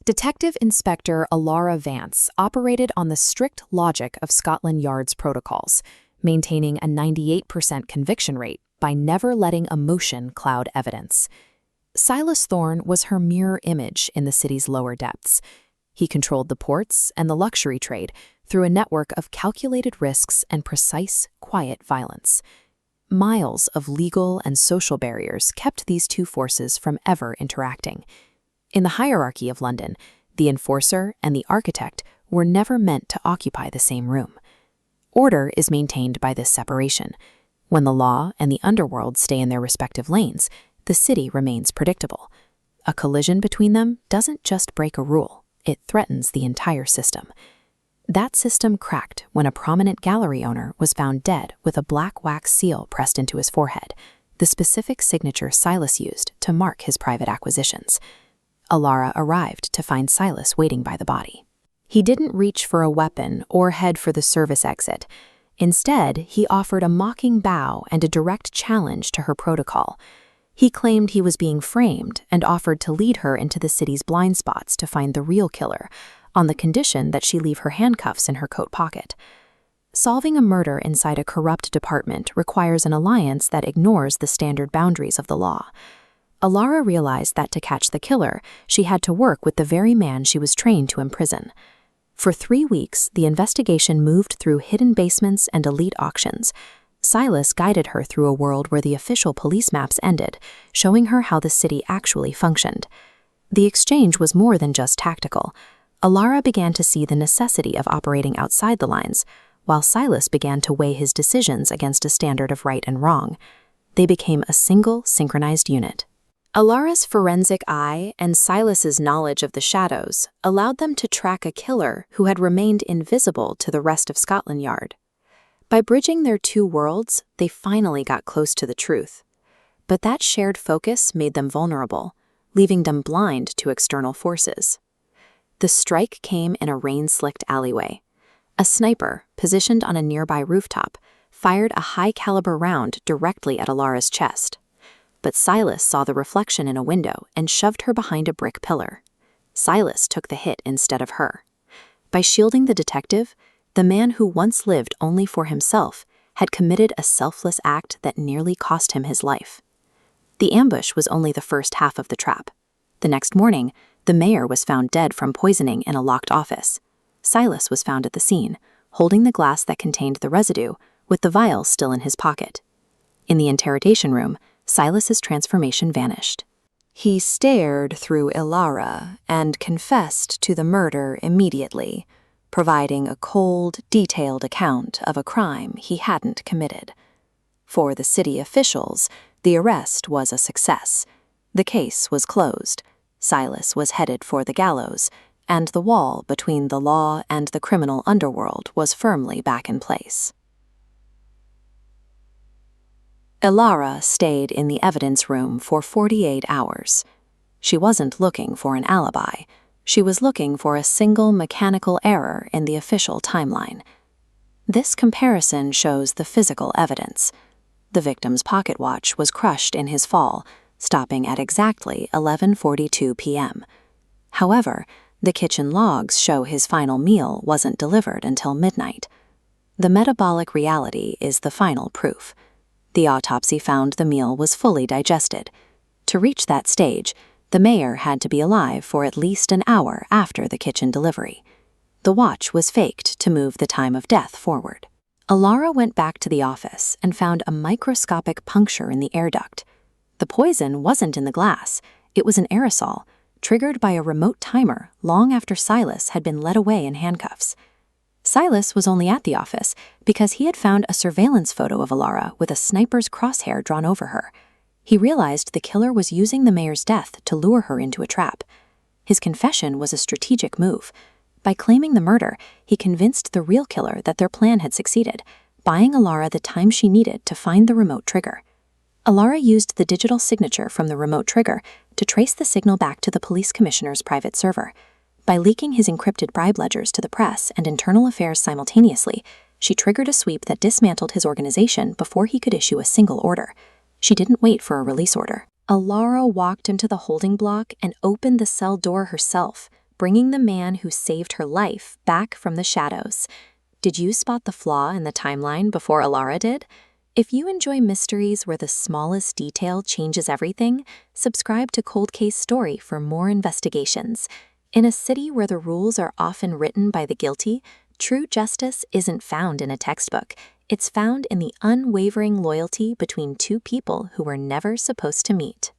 Detective Inspector Elara Vance operated on the strict logic of Scotland Yard's protocols, maintaining a 98% conviction rate by never letting emotion cloud evidence. Silas Thorne was her mirror image in the city's lower depths. He controlled the ports and the luxury trade through a network of calculated risks and precise, quiet violence. Miles of legal and social barriers kept these two forces from ever interacting. In the hierarchy of London, the enforcer and the architect were never meant to occupy the same room. Order is maintained by this separation. When the law and the underworld stay in their respective lanes, the city remains predictable. A collision between them doesn't just break a rule, it threatens the entire system. That system cracked when a prominent gallery owner was found dead with a black wax seal pressed into his forehead, the specific signature Silas used to mark his private acquisitions. Elara arrived to find Silas waiting by the body. He didn't reach for a weapon or head for the service exit. Instead, he offered a mocking bow and a direct challenge to her protocol. He claimed he was being framed and offered to lead her into the city's blind spots to find the real killer, on the condition that she leave her handcuffs in her coat pocket. Solving a murder inside a corrupt department requires an alliance that ignores the standard boundaries of the law. Elara realized that to catch the killer, she had to work with the very man she was trained to imprison. For 3 weeks, the investigation moved through hidden basements and elite auctions. Silas guided her through a world where the official police maps ended, showing her how the city actually functioned. The exchange was more than just tactical. Elara began to see the necessity of operating outside the lines, while Silas began to weigh his decisions against a standard of right and wrong. They became a single, synchronized unit. Elara's forensic eye and Silas's knowledge of the shadows allowed them to track a killer who had remained invisible to the rest of Scotland Yard. By bridging their two worlds, they finally got close to the truth. But that shared focus made them vulnerable, leaving them blind to external forces. The strike came in a rain-slicked alleyway. A sniper, positioned on a nearby rooftop, fired a high-caliber round directly at Elara's chest. But Silas saw the reflection in a window and shoved her behind a brick pillar. Silas took the hit instead of her. By shielding the detective, the man who once lived only for himself had committed a selfless act that nearly cost him his life. The ambush was only the first half of the trap. The next morning, the mayor was found dead from poisoning in a locked office. Silas was found at the scene, holding the glass that contained the residue, with the vial still in his pocket. In the interrogation room, Silas's transformation vanished. He stared through Elara and confessed to the murder immediately, providing a cold, detailed account of a crime he hadn't committed. For the city officials, the arrest was a success. The case was closed. Silas was headed for the gallows, and the wall between the law and the criminal underworld was firmly back in place. Elara stayed in the evidence room for 48 hours. She wasn't looking for an alibi. She was looking for a single mechanical error in the official timeline. This comparison shows the physical evidence. The victim's pocket watch was crushed in his fall, stopping at exactly 11:42 p.m. However, the kitchen logs show his final meal wasn't delivered until midnight. The metabolic reality is the final proof. The autopsy found the meal was fully digested. To reach that stage, the mayor had to be alive for at least an hour after the kitchen delivery. The watch was faked to move the time of death forward. Elara went back to the office and found a microscopic puncture in the air duct. The poison wasn't in the glass. It was an aerosol, triggered by a remote timer long after Silas had been led away in handcuffs. Silas was only at the office because he had found a surveillance photo of Elara with a sniper's crosshair drawn over her. He realized the killer was using the mayor's death to lure her into a trap. His confession was a strategic move. By claiming the murder, he convinced the real killer that their plan had succeeded, buying Elara the time she needed to find the remote trigger. Elara used the digital signature from the remote trigger to trace the signal back to the police commissioner's private server. By leaking his encrypted bribe ledgers to the press and internal affairs simultaneously, she triggered a sweep that dismantled his organization before he could issue a single order. She didn't wait for a release order. Elara walked into the holding block and opened the cell door herself, bringing the man who saved her life back from the shadows. Did you spot the flaw in the timeline before Elara did? If you enjoy mysteries where the smallest detail changes everything, subscribe to Cold Case Story for more investigations. In a city where the rules are often written by the guilty, true justice isn't found in a textbook. It's found in the unwavering loyalty between two people who were never supposed to meet.